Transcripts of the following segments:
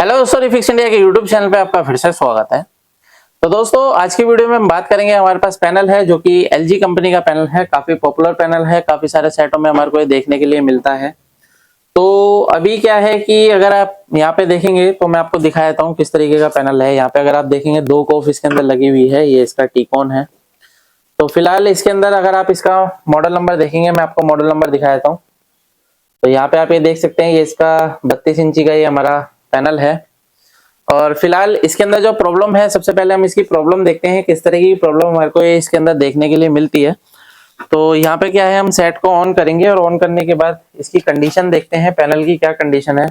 Hello दोस्तों, refix India के YouTube channel पे आपका फिर से स्वागत है। तो दोस्तों आज की वीडियो में हम बात करेंगे। हमारे पास पैनल है जो कि एलजी कंपनी का पैनल है, काफी पॉपुलर पैनल है, काफी सारे सेटों में हमारे को ये देखने के लिए मिलता है। तो अभी क्या है कि अगर आप यहाँ पे देखेंगे तो मैं आपको दिखा देता हूँ किस तरीके का पैनल है। यहाँ पे अगर आप देखेंगे दो कॉफ इसके अंदर लगी हुई है, ये इसका टीकॉन है। तो फिलहाल इसके अंदर अगर आप इसका मॉडल नंबर देखेंगे, मैं आपको मॉडल नंबर दिखा देता हूँ। तो यहाँ पे आप ये देख सकते हैं, ये इसका 32 इंची का ये हमारा पैनल है। और फिलहाल इसके अंदर जो प्रॉब्लम है, सबसे पहले हम इसकी प्रॉब्लम देखते हैं, किस तरह की प्रॉब्लम हमारे को इसके अंदर देखने के लिए मिलती है। तो यहाँ पे क्या है, हम सेट को ऑन करेंगे और ऑन करने के बाद इसकी कंडीशन देखते हैं, पैनल की क्या कंडीशन है।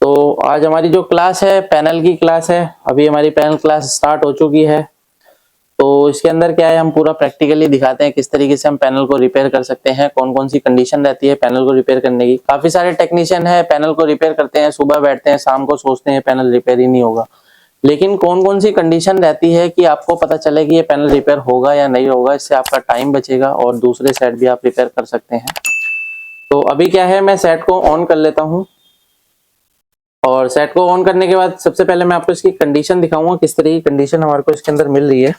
तो आज हमारी जो क्लास है पैनल की क्लास है, अभी हमारी पैनल क्लास स्टार्ट हो चुकी है। तो इसके अंदर क्या है, हम पूरा प्रैक्टिकली दिखाते हैं किस तरीके से हम पैनल को रिपेयर कर सकते हैं, कौन कौन सी कंडीशन रहती है पैनल को रिपेयर करने की। काफी सारे टेक्नीशियन है पैनल को रिपेयर करते हैं, सुबह बैठते हैं शाम को सोचते हैं पैनल रिपेयर ही नहीं होगा। लेकिन कौन कौन सी कंडीशन रहती है कि आपको पता चले कि ये पैनल रिपेयर होगा या नहीं होगा, इससे आपका टाइम बचेगा और दूसरे सेट भी आप रिपेयर कर सकते हैं। तो अभी क्या है, मैं सेट को ऑन कर लेता हूँ और सेट को ऑन करने के बाद सबसे पहले मैं आपको इसकी कंडीशन दिखाऊंगा, किस तरह की कंडीशन हमारे को इसके अंदर मिल रही है।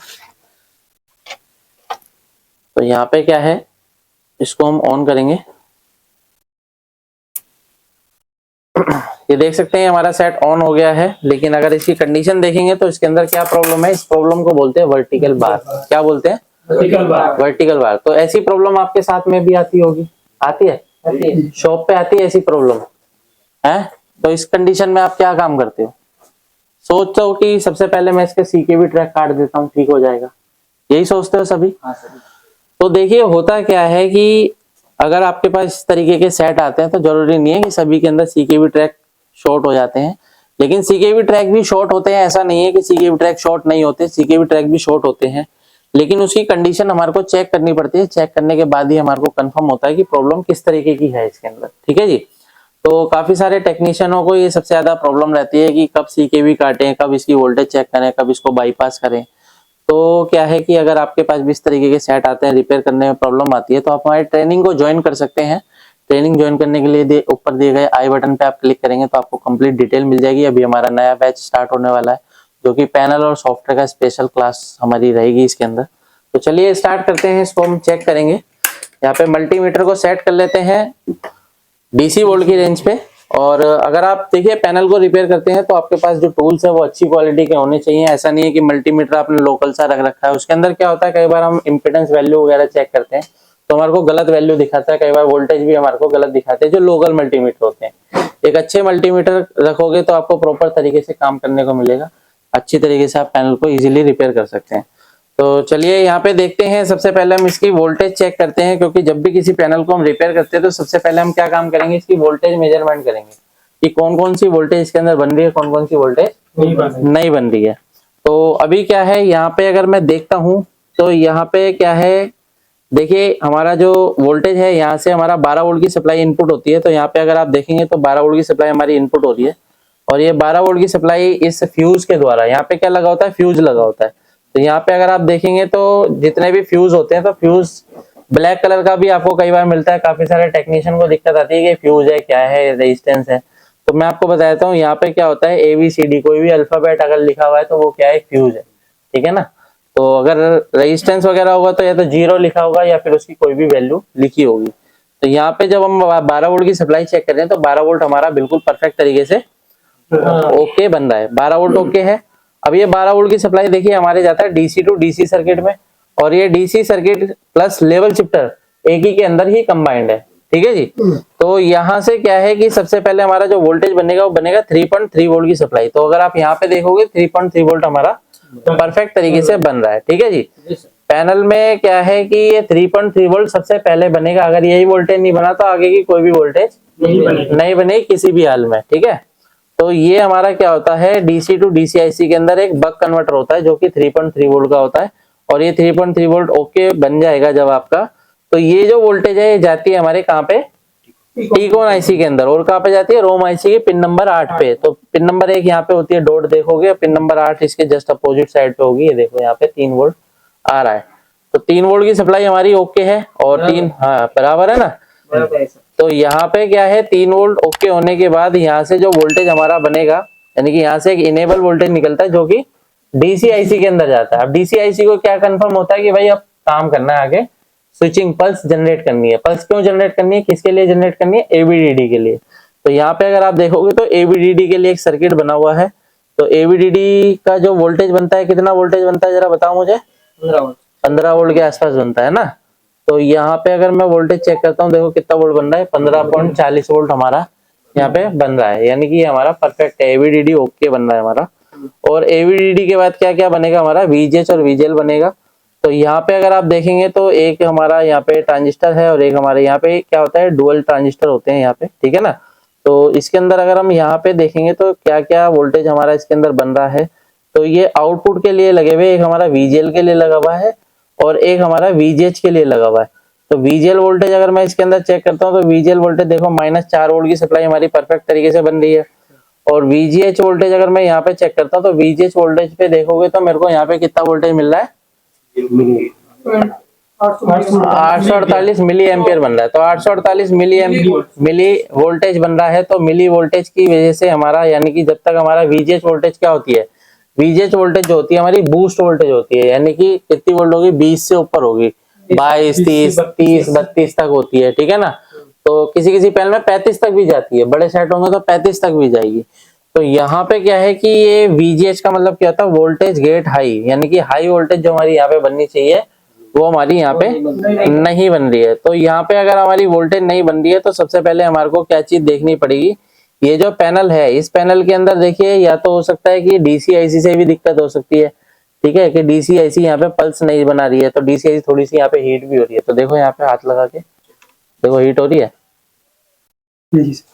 तो यहाँ पे क्या है, इसको हम ऑन करेंगे। ये देख सकते हैं हमारा सेट ऑन हो गया है, लेकिन अगर इसकी कंडीशन देखेंगे तो इसके अंदर क्या प्रॉब्लम है, इस प्रॉब्लम को बोलते हैं वर्टिकल बार। क्या बोलते हैं? Vertical bar. Vertical bar. तो ऐसी प्रॉब्लम आपके साथ में भी आती होगी, आती है शॉप पे आती है ऐसी प्रॉब्लम है। तो इस कंडीशन में आप क्या काम करते हो? सोचते हो कि सबसे पहले मैं इसके सीकेबी ट्रैक काट देता हूँ, ठीक हो जाएगा, यही सोचते हो सभी? हाँ सभी। तो देखिए होता क्या है कि अगर आपके पास इस तरीके के सेट आते हैं तो जरूरी नहीं है कि सभी के अंदर सीकेबी ट्रैक शॉर्ट हो जाते हैं, लेकिन सीकेबी ट्रैक भी शॉर्ट होते हैं। ऐसा नहीं है कि सीकेबी ट्रैक शॉर्ट नहीं होते, सीकेबी ट्रैक भी शॉर्ट होते हैं, लेकिन उसकी कंडीशन हमारे को चेक करनी पड़ती है। चेक करने के बाद ही हमारे को कंफर्म होता है कि प्रॉब्लम किस तरीके की है इसके अंदर, ठीक है जी। तो काफी सारे टेक्नीशियनों को ये सबसे ज्यादा प्रॉब्लम रहती है कि कब सीकेबी काटें, कब इसकी वोल्टेज चेक करें, कब इसको बाईपास करें। तो क्या है कि अगर आपके पास भी इस तरीके के सेट आते हैं, रिपेयर करने में प्रॉब्लम आती है, तो आप हमारी ट्रेनिंग को ज्वाइन कर सकते हैं। ट्रेनिंग ज्वाइन करने के लिए ऊपर दिए गए आई बटन पे आप क्लिक करेंगे तो आपको कंप्लीट डिटेल मिल जाएगी। अभी हमारा नया बैच स्टार्ट होने वाला है जो कि पैनल और सॉफ्टवेयर का स्पेशल क्लास हमारी रहेगी इसके अंदर। तो चलिए स्टार्ट करते हैं, इसको हम चेक करेंगे। यहाँ पे मल्टीमीटर को सेट कर लेते हैं डीसी वोल्ट की रेंज पे। और अगर आप देखिए पैनल को रिपेयर करते हैं तो आपके पास जो टूल्स है वो अच्छी क्वालिटी के होने चाहिए। ऐसा नहीं है कि मल्टीमीटर आपने लोकल सा रख रखा है, उसके अंदर क्या होता है, कई बार हम इम्पीडेंस वैल्यू वगैरह चेक करते हैं तो हमारे को गलत वैल्यू दिखाता है, कई बार वोल्टेज भी हमारे को गलत दिखाते हैं जो लोकल मल्टीमीटर होते हैं। एक अच्छे मल्टीमीटर रखोगे तो आपको प्रॉपर तरीके से काम करने को मिलेगा, अच्छी तरीके से आप पैनल को इजिली रिपेयर कर सकते हैं। तो चलिए यहाँ पे देखते हैं। सबसे पहले हम इसकी वोल्टेज चेक करते हैं, क्योंकि जब भी किसी पैनल को हम रिपेयर करते हैं तो सबसे पहले हम क्या काम करेंगे, इसकी वोल्टेज मेजरमेंट करेंगे कि कौन कौन सी वोल्टेज इसके अंदर बन रही है, कौन कौन सी वोल्टेज नहीं बन रही है। तो अभी क्या है, यहाँ पे अगर मैं देखता हूँ तो यहाँ पे क्या है, देखिए हमारा जो वोल्टेज है, यहाँ से हमारा 12 वोल्ट की सप्लाई इनपुट होती है। तो यहाँ पे अगर आप देखेंगे तो 12 वोल्ट की सप्लाई हमारी इनपुट हो रही है और ये 12 वोल्ट की सप्लाई इस फ्यूज के द्वारा, यहाँ पे क्या लगा होता है, फ्यूज लगा होता है। तो यहाँ पे अगर आप देखेंगे तो जितने भी फ्यूज होते हैं, तो फ्यूज ब्लैक कलर का भी आपको कई बार मिलता है। काफी सारे टेक्नीशियन को दिक्कत आती है कि फ्यूज है, क्या है, रेजिस्टेंस है। तो मैं आपको बता देता हूँ, यहाँ पे क्या होता है, ABCD कोई भी अल्फाबेट अगर लिखा हुआ है तो वो क्या है, फ्यूज है, ठीक है ना। तो अगर रेजिस्टेंस वगैरह होगा तो या तो 0 लिखा होगा या फिर उसकी कोई भी वैल्यू लिखी होगी। तो यहाँ पे जब हम 12 वोल्ट की सप्लाई चेक कर रहे हैं तो 12 वोल्ट हमारा बिल्कुल परफेक्ट तरीके से ओके बन रहा है, 12 वोल्ट ओके है। अब ये 12 वोल्ट की सप्लाई देखिए हमारे जाता है DC टू DC सर्किट में, और ये DC circuit plus level shifter एक ही के अंदर ही कंबाइंड है, ठीक है जी। तो यहाँ से क्या है कि सबसे पहले हमारा जो वोल्टेज बनेगा वो बनेगा 3.3 वोल्ट की सप्लाई। तो अगर आप यहाँ पे देखोगे 3.3 वोल्ट हमारा परफेक्ट तरीके से बन रहा है, ठीक है जी। पैनल में क्या है कि ये 3.3 वोल्ट सबसे पहले बनेगा। अगर यही वोल्टेज नहीं बना तो आगे की कोई भी वोल्टेज नहीं बनेगी किसी भी हाल में, ठीक है। तो ये हमारा क्या होता है, DC टू DC IC के अंदर एक बक कन्वर्टर होता है जो कि 3.3 वोल्ट का होता है। और ये 3.3 वोल्ट ओके बन जाएगा जब आपका, तो ये जो वोल्टेज है ये जाती है हमारे कहाँ पे, टीकॉन IC के अंदर। और कहाँ पे जाती है, रोम IC के पिन नंबर 8 पे। तो पिन नंबर 1 यहाँ पे होती है, डॉट देखोगे, पिन नंबर 8 इसके जस्ट अपोजिट साइड पे होगी। ये देखो यहाँ पे 3 वोल्ट आ रहा है। तो 3 वोल्ट की सप्लाई हमारी ओके है और 3, हाँ बराबर है ना। तो यहाँ पे क्या है 3 वोल्ट ओके होने के बाद यहाँ से जो वोल्टेज हमारा बनेगा, यानी कि यहाँ से एक इनेबल वोल्टेज निकलता है जो कि डीसीआईसी के अंदर जाता है। अब डीसीआईसी को क्या कंफर्म होता है कि भाई अब काम करना है आगे, स्विचिंग पल्स जनरेट करनी है। पल्स क्यों जनरेट करनी है, किसके लिए जनरेट करनी है, एबीडीडी के लिए। तो यहाँ पे अगर आप देखोगे तो एबीडीडी के लिए एक सर्किट बना हुआ है। तो एबीडीडी का जो वोल्टेज बनता है, कितना वोल्टेज बनता है जरा बताओ मुझे? 15 वोल्ट के आसपास बनता है ना। तो यहाँ पे अगर मैं वोल्टेज चेक करता हूँ, देखो कितना वोल्ट बन रहा है, 15.40 वोल्ट हमारा यहाँ पे बन रहा है, यानी कि हमारा परफेक्ट है, एबीडीडी ओके बन रहा है हमारा। और एबीडीडी के बाद क्या क्या बनेगा हमारा, वीजीएच और वीजीएल बनेगा। तो यहाँ पे अगर आप देखेंगे तो एक हमारा यहाँ पे ट्रांजिस्टर है और एक हमारे यहाँ पे क्या होता है, डुअल ट्रांजिस्टर होते हैं यहाँ पे, ठीक है ना। तो इसके अंदर अगर हम यहाँ पे देखेंगे तो क्या क्या वोल्टेज हमारा इसके अंदर बन रहा है। तो ये आउटपुट के लिए लगे हुए, एक हमारा वीजीएल के लिए लगा हुआ है और एक हमारा वीजीएच के लिए लगा हुआ है। तो वीजीएल वोल्टेज अगर मैं इसके अंदर चेक करता हूँ तो वीजीएल वोल्टेज देखो -4 वोल्ट की सप्लाई हमारी परफेक्ट तरीके से बन रही है। और वीजीएच वोल्टेज अगर मैं यहाँ पे चेक करता हूँ तो वीजीएच वोल्टेज पे देखोगे तो मेरे को यहाँ पे कितना वोल्टेज मिल रहा है, 848 मिली एम्पियर बन रहा है। तो 848 मिली वोल्टेज बन रहा है। तो मिली वोल्टेज की वजह से हमारा, यानी कि जब तक हमारा वीजीएच वोल्टेज क्या होती है, वीजीएच वोल्टेज जो होती है हमारी बूस्ट वोल्टेज होती है, यानी कि कितनी वोल्ट होगी, 20 से ऊपर होगी, 22, 30, 32 तक होती है, ठीक है ना। तो किसी किसी पैनल में 35 तक भी जाती है, बड़े सेट होंगे तो 35 तक भी जाएगी। तो यहाँ पे क्या है कि ये वीजीएच का मतलब क्या होता है, वोल्टेज गेट हाई, यानी कि हाई वोल्टेज जो हमारी यहाँ पे बननी चाहिए वो हमारी यहाँ पे नहीं बन रही है। तो यहाँ पे अगर हमारी वोल्टेज नहीं बन रही है तो सबसे पहले हमारे को क्या चीज देखनी पड़ेगी, ये जो पैनल है इस पैनल के अंदर देखिए, या तो हो सकता है कि डीसीआईसी से भी दिक्कत हो सकती है, ठीक है, कि डीसीआईसी यहाँ पे पल्स नहीं बना रही है। तो डीसीआईसी थोड़ी सी यहाँ पे हीट भी हो रही है। तो देखो यहाँ पे हाथ लगा के देखो, हीट हो रही है,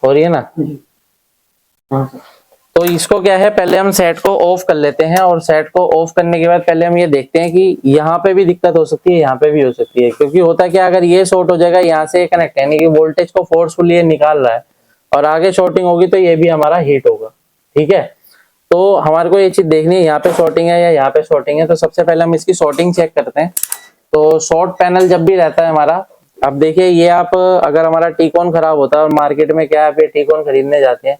हो रही है ना। तो इसको क्या है, पहले हम सेट को ऑफ कर लेते हैं और सेट को ऑफ करने के बाद पहले हम ये देखते हैं कि यहाँ पे भी दिक्कत हो सकती है, यहाँ पे भी हो सकती है। क्योंकि होता क्या, अगर ये शॉर्ट हो जाएगा यहाँ से कनेक्ट, यानी कि वोल्टेज को फोर्सफुली ये निकाल रहा है और आगे शॉर्टिंग होगी तो ये भी हमारा हीट होगा, ठीक है। तो हमारे को ये चीज देखनी है, यहाँ पे शॉर्टिंग है या यहाँ पे शॉर्टिंग है। तो सबसे पहले हम इसकी शॉर्टिंग चेक करते हैं। तो शॉर्ट पैनल जब भी रहता है हमारा, अब देखिए ये आप अगर हमारा टीकॉन खराब होता है और मार्केट में क्या है टीकॉन खरीदने जाते हैं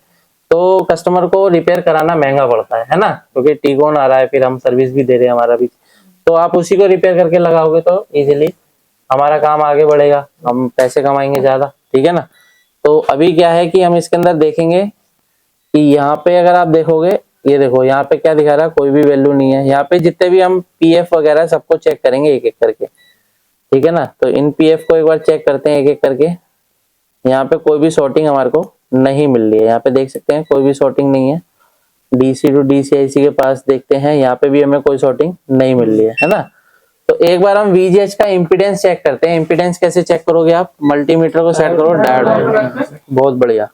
तो कस्टमर को रिपेयर कराना महंगा पड़ता है ना, क्योंकि टीकॉन आ रहा है, फिर हम सर्विस भी दे रहे हैं हमारा भी। तो आप उसी को रिपेयर करके लगाओगे तो इजीली हमारा काम आगे बढ़ेगा, हम पैसे कमाएंगे ज्यादा, ठीक है ना। तो अभी क्या है कि हम इसके अंदर देखेंगे कि यहाँ पे अगर आप देखोगे, ये देखो यहाँ पे क्या दिखा रहा है, कोई भी वैल्यू नहीं है। यहाँ पे जितने भी हम पीएफ वगैरह सबको चेक करेंगे एक एक करके, ठीक है ना। तो इन पीएफ को एक बार चेक करते हैं एक एक करके। यहाँ पे कोई भी शॉर्टिंग हमारे को नहीं मिल रही है, यहाँ पे देख सकते हैं कोई भी शॉर्टिंग नहीं है। डीसी टू डीसीआईसी के पास देखते हैं, यहाँ पे भी हमें कोई शॉर्टिंग नहीं मिल रही है ना। तो एक बार हम वीजीएच का इम्पीडेंस चेक करते हैं। इम्पीडेंस कैसे चेक करोगे आप, मल्टीमीटर को सेट करो डायोड, बहुत बढ़िया,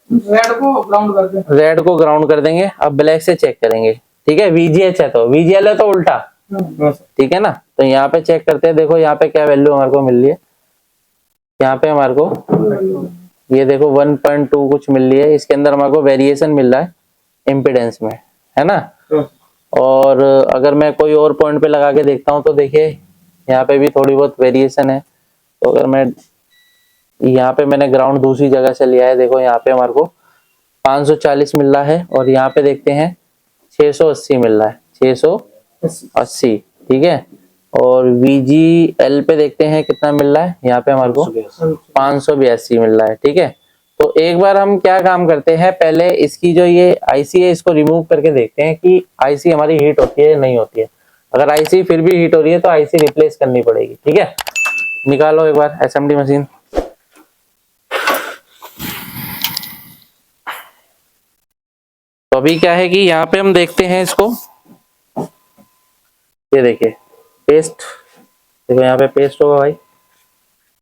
रेड को ग्राउंड कर देंगे। अब ब्लैक से चेक करेंगे, ठीक है। वीजीएच है तो वीजीएल है तो उल्टा, ठीक है ना। तो यहाँ पे चेक करते हैं, देखो यहाँ पे क्या वैल्यू हमारे को मिल रही है। यहाँ पे हमारे को ये देखो 1.2 कुछ मिल रही है, इसके अंदर हमारे को वेरिएशन मिल रहा है इम्पीडेंस में, है ना। और अगर मैं कोई और पॉइंट पे लगा के देखता हूँ तो देखिए यहाँ पे भी थोड़ी बहुत वेरिएशन है। तो अगर मैं यहाँ पे मैंने ग्राउंड दूसरी जगह से लिया है, देखो यहाँ पे हमारे को 540 मिल रहा है और यहाँ पे देखते हैं 680 मिल रहा है, 680, ठीक है। और VGL पे देखते हैं कितना मिल रहा है, यहाँ पे हमारे को 582 मिल रहा है, ठीक है। तो एक बार हम क्या काम करते हैं, पहले इसकी जो ये आईसी है इसको रिमूव करके देखते हैं कि आईसी हमारी हीट होती है या नहीं होती है। अगर आईसी फिर भी हीट हो रही है तो आईसी रिप्लेस करनी पड़ेगी, ठीक है। निकालो एक बार एसएमडी मशीन। तो अभी क्या है कि यहाँ पे हम देखते हैं इसको, ये देखिए पेस्ट, देखो यहाँ पे पेस्ट होगा भाई,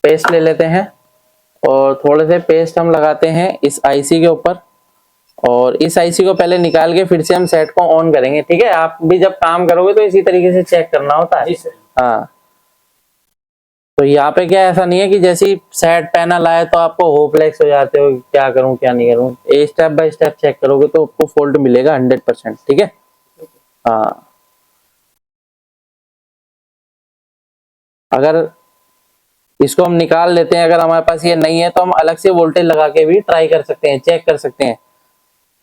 पेस्ट ले लेते हैं और थोड़े से पेस्ट हम लगाते हैं इस आईसी के ऊपर। और इस आईसी को पहले निकाल के फिर से हम सेट को ऑन करेंगे, ठीक है। आप भी जब काम करोगे तो इसी तरीके से चेक करना होता है, हाँ। तो यहाँ पे क्या ऐसा नहीं है कि जैसे ही सेट पैनल आए तो आपको होपलेस हो जाते हो, क्या करूं क्या नहीं करूं। स्टेप बाय स्टेप चेक करोगे तो आपको फॉल्ट मिलेगा 100%, ठीक है, हाँ। अगर इसको हम निकाल लेते हैं। अगर हमारे पास ये नहीं है तो हम अलग से वोल्टेज लगा के भी ट्राई कर सकते हैं, चेक कर सकते हैं।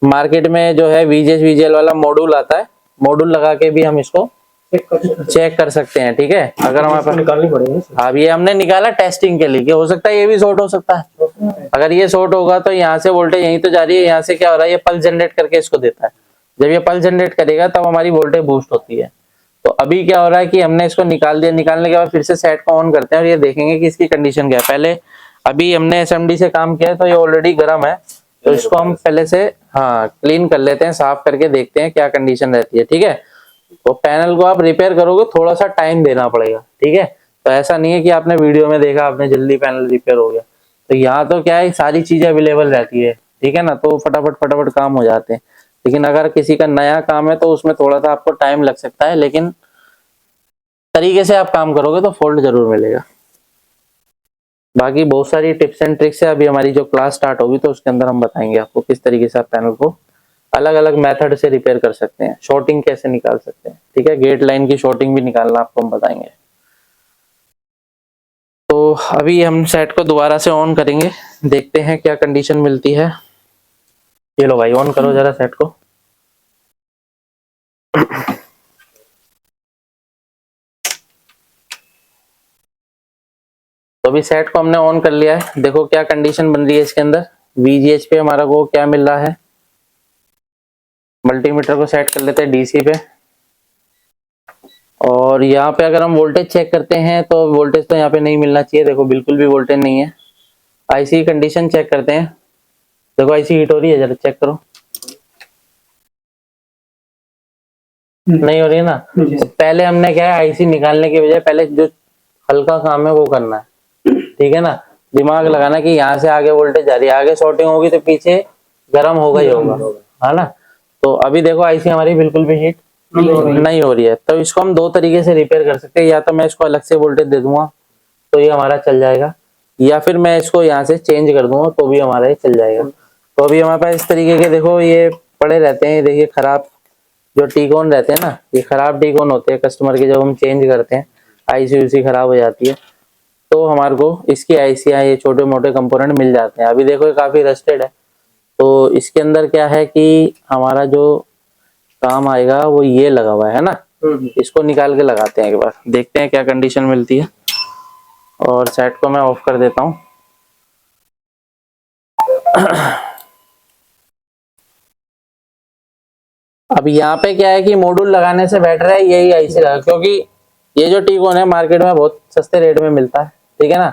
मार्केट में जो है वीजेस वीजेल वाला मॉड्यूल आता है, मॉड्यूल लगा के भी हम इसको चेक कर सकते हैं। ठीक है, अगर हमारे पास निकालनी पड़ेगी। अब ये हमने निकाला टेस्टिंग के लिए कि हो सकता है ये भी शॉर्ट हो सकता है। अगर ये शॉर्ट होगा तो यहाँ से वोल्टेज यहीं तो जा रही है, यहाँ से क्या हो रहा है, ये पल्स जनरेट करके इसको देता है। जब ये पल्स जनरेट करेगा तब हमारी वोल्टेज बूस्ट होती है। तो अभी क्या हो रहा है कि हमने इसको निकाल दिया, निकालने के बाद फिर से सेट को ऑन करते हैं और ये देखेंगे कि इसकी कंडीशन क्या है। पहले अभी हमने एसएमडी से काम किया है तो ये ऑलरेडी गर्म है, तो इसको हम पहले से क्लीन कर लेते हैं, साफ करके देखते हैं क्या कंडीशन रहती है। ठीक है, तो पैनल को आप रिपेयर करोगे थोड़ा सा टाइम देना पड़ेगा। ठीक है, तो ऐसा नहीं है कि आपने वीडियो में देखा आपने जल्दी पैनल रिपेयर हो गया। तो यहाँ तो क्या है, सारी चीजें अवेलेबल रहती है। ठीक है ना, तो फटाफट फटाफट काम हो जाते हैं। लेकिन अगर किसी का नया काम है तो उसमें थोड़ा सा आपको टाइम लग सकता है, लेकिन तरीके से आप काम करोगे तो फॉल्ट जरूर मिलेगा। बाकी बहुत सारी टिप्स एंड ट्रिक्स है। अभी हमारी जो क्लास स्टार्ट होगी तो उसके अंदर हम बताएंगे आपको किस तरीके से आप पैनल को अलग अलग मेथड से रिपेयर कर सकते हैं, शॉर्टिंग कैसे निकाल सकते हैं। ठीक है, गेट लाइन की शॉर्टिंग भी निकालना आपको हम बताएंगे। तो अभी हम सेट को दोबारा से ऑन करेंगे, देखते हैं क्या कंडीशन मिलती है। ये लो भाई, ऑन करो जरा सेट को। तो अभी सेट को हमने ऑन कर लिया है, देखो क्या कंडीशन बन रही है इसके अंदर। VGH पे हमारा को क्या मिल रहा है, मल्टीमीटर को सेट कर लेते हैं DC पे, और यहाँ पे अगर हम वोल्टेज चेक करते हैं तो वोल्टेज तो यहाँ पे नहीं मिलना चाहिए, देखो बिल्कुल भी वोल्टेज नहीं है। IC कंडीशन चेक करते हैं, देखो IC हीट हो रही है, जरा चेक करो। नहीं हो रही है ना। तो पहले हमने क्या है, IC निकालने के बजाय पहले जो हल्का काम है वो करना है। ठीक है ना, दिमाग लगाना कि यहाँ से आगे वोल्टेज जा रही है, आगे शॉर्टिंग होगी तो पीछे गर्म होगा ही होगा, है ना। तो अभी देखो IC हमारी बिल्कुल भी हीट नहीं हो रही है। तो इसको हम दो तरीके से रिपेयर कर सकते हैं, या तो मैं इसको अलग से वोल्टेज दे दूंगा तो ये हमारा चल जाएगा, या फिर मैं इसको यहाँ से चेंज कर दूंगा तो भी हमारा ये चल जाएगा। तो अभी हमारे पास इस तरीके के देखो ये पड़े रहते हैं, देखिए खराब जो टीकॉन रहते हैं ना, ये खराब टीकॉन होते हैं कस्टमर के, जब हम चेंज करते हैं IC उसी खराब हो जाती है तो हमारे को इसकी IC ये छोटे मोटे कंपोनेंट मिल जाते हैं। अभी देखो ये काफी रस्टेड है, तो इसके अंदर क्या है कि हमारा जो काम आएगा वो ये लगा हुआ है ना, इसको निकाल के लगाते हैं एक बार, देखते हैं क्या कंडीशन मिलती है। और सेट को मैं ऑफ कर देता हूँ। अब यहाँ पे क्या है कि मॉड्यूल लगाने से बेटर है यही IC लगा, क्योंकि ये जो टीकॉन है मार्केट में बहुत सस्ते रेट में मिलता है। ठीक है ना,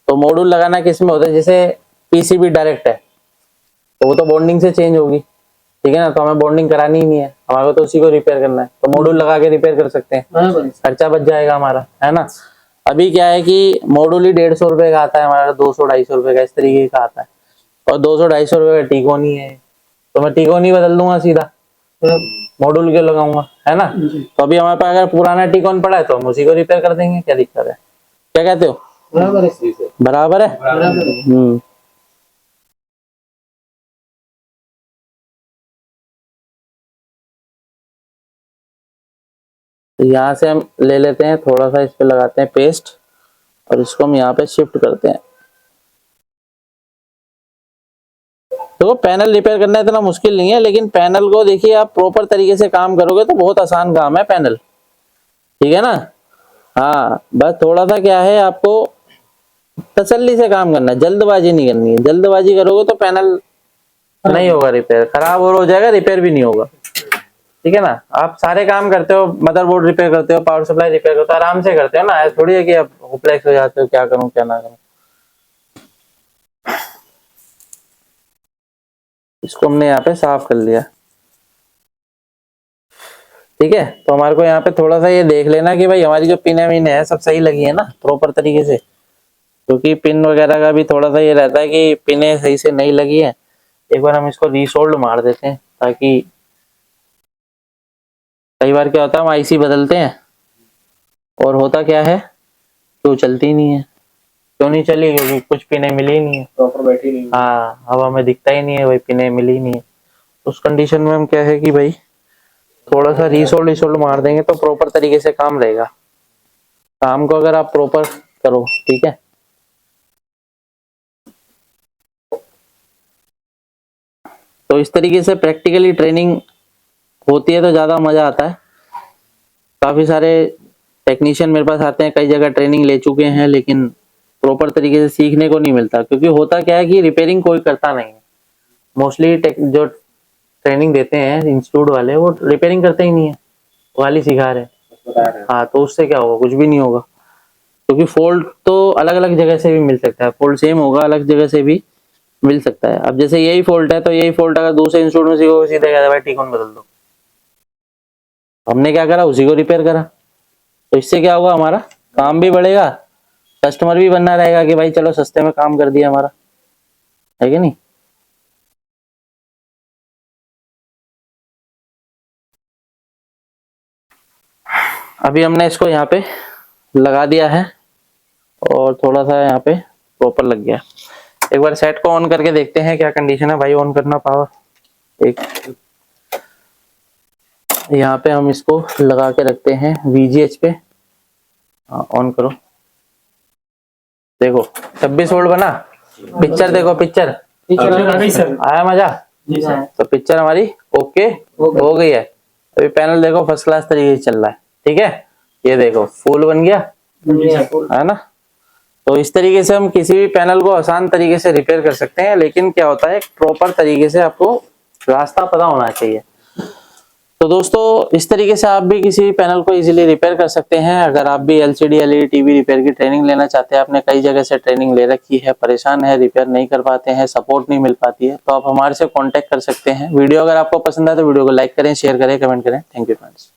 तो मॉड्यूल लगाना किस में होता है, जैसे PCB डायरेक्ट है तो वो तो बॉन्डिंग से चेंज होगी। ठीक है ना, तो हमें बॉन्डिंग करानी ही नहीं है, हमारे को तो उसी को रिपेयर करना है, तो मॉड्यूल लगा के रिपेयर कर सकते हैं, खर्चा बच जाएगा हमारा, है ना। अभी क्या है कि मॉड्यूल ही 150 रुपए का आता है हमारा, 200-250 रुपए का इस तरीके का आता है, और 200-250 रुपए का टीकॉन ही है, तो मैं टीकॉन ही बदल दूंगा सीधा, मॉड्यूल क्यों लगाऊंगा, है ना। तो अभी हमारे पास अगर पुराना टीकॉन पड़ा है तो हम उसी को रिपेयर कर देंगे, क्या दिक्कत है, क्या कहते हो, बराबर है। तो यहाँ से हम ले लेते हैं, थोड़ा सा इस पे लगाते हैं पेस्ट, और इसको हम यहाँ पे शिफ्ट करते हैं। तो पैनल रिपेयर करना इतना मुश्किल नहीं है, लेकिन पैनल को देखिए आप प्रॉपर तरीके से काम करोगे तो बहुत आसान काम है पैनल। ठीक है ना, हाँ बस थोड़ा सा क्या है, आपको तसल्ली से काम करना है, जल्दबाजी नहीं करनी है। जल्दबाजी करोगे तो पैनल नहीं होगा रिपेयर, खराब और हो जाएगा, रिपेयर भी नहीं होगा। ठीक है ना, आप सारे काम करते हो, मदरबोर्ड रिपेयर करते हो, पावर सप्लाई रिपेयर करते हो, आराम से करते हो ना, ऐसा थोड़ी है कि आप होपलेस हो जाते हो क्या करूं क्या ना करूं। इसको हमने यहाँ पे साफ कर लिया। ठीक है, तो हमारे को यहाँ पे थोड़ा सा ये देख लेना कि भाई हमारी जो पिन है सब सही लगी है ना प्रॉपर तरीके से, क्योंकि पिन वगैरह का भी थोड़ा सा ये रहता है कि पिनें सही से नहीं लगी है। एक बार हम इसको रीसोल्ड मार देते हैं, ताकि कई बार क्या होता है हम IC बदलते हैं और होता क्या है तो चलती नहीं है। क्यों नहीं चली, क्योंकि कुछ पिनें मिली नहीं है, प्रॉपर बैठी नहीं। हाँ, हवा में दिखता ही नहीं है भाई, पिनें मिली नहीं है। उस कंडीशन में हम क्या है कि भाई थोड़ा सा रीसोल्ड मार देंगे तो प्रॉपर तरीके से काम रहेगा। काम को अगर आप प्रॉपर करो, ठीक है, तो इस तरीके से प्रैक्टिकली ट्रेनिंग होती है तो ज़्यादा मज़ा आता है। काफ़ी सारे टेक्नीशियन मेरे पास आते हैं, कई जगह ट्रेनिंग ले चुके हैं, लेकिन प्रॉपर तरीके से सीखने को नहीं मिलता, क्योंकि होता क्या है कि रिपेयरिंग कोई करता नहीं है। मोस्टली जो ट्रेनिंग देते हैं इंस्टीट्यूट वाले, वो रिपेयरिंग करते ही नहीं है, वो खाली सिखा रहे हैं। हाँ, तो उससे क्या होगा, कुछ भी नहीं होगा, क्योंकि फॉल्ट तो अलग अलग जगह से भी मिल सकता है। फॉल्ट सेम होगा, अलग जगह से भी मिल सकता है। अब जैसे यही फॉल्ट है, तो यही फॉल्ट अगर दूसरे इंस्टीट्यूट में सीखोगे, सीधे कहता है भाई ठीक बदल दो। हमने क्या करा, उसी को रिपेयर करा। तो इससे क्या होगा, हमारा काम भी बढ़ेगा, कस्टमर भी बनना रहेगा कि भाई चलो सस्ते में काम कर दिया हमारा, है कि नहीं। अभी हमने इसको यहाँ पे लगा दिया है और थोड़ा सा यहाँ पे प्रॉपर लग गया। एक बार सेट को ऑन करके देखते हैं क्या कंडीशन है। भाई ऑन करना पावर। एक यहाँ पे हम इसको लगा के रखते हैं VGH पे। ऑन करो, देखो 26 वोल्ट बना। पिक्चर देखो, पिक्चर आया मजा। तो पिक्चर हमारी ओके हो गई है। अभी पैनल देखो फर्स्ट क्लास तरीके से चल रहा है, ठीक है। ये देखो फुल बन गया, है ना। तो इस तरीके से हम किसी भी पैनल को आसान तरीके से रिपेयर कर सकते हैं, लेकिन क्या होता है, प्रॉपर तरीके से आपको रास्ता पता होना चाहिए। तो दोस्तों इस तरीके से आप भी किसी पैनल को इजीली रिपेयर कर सकते हैं। अगर आप भी LCD LED TV रिपेयर की ट्रेनिंग लेना चाहते हैं, आपने कई जगह से ट्रेनिंग ले रखी है, परेशान है, रिपेयर नहीं कर पाते हैं, सपोर्ट नहीं मिल पाती है, तो आप हमारे से कांटेक्ट कर सकते हैं। वीडियो अगर आपको पसंद आए तो वीडियो को लाइक करें, शेयर करें, कमेंट करें। Thank you friends.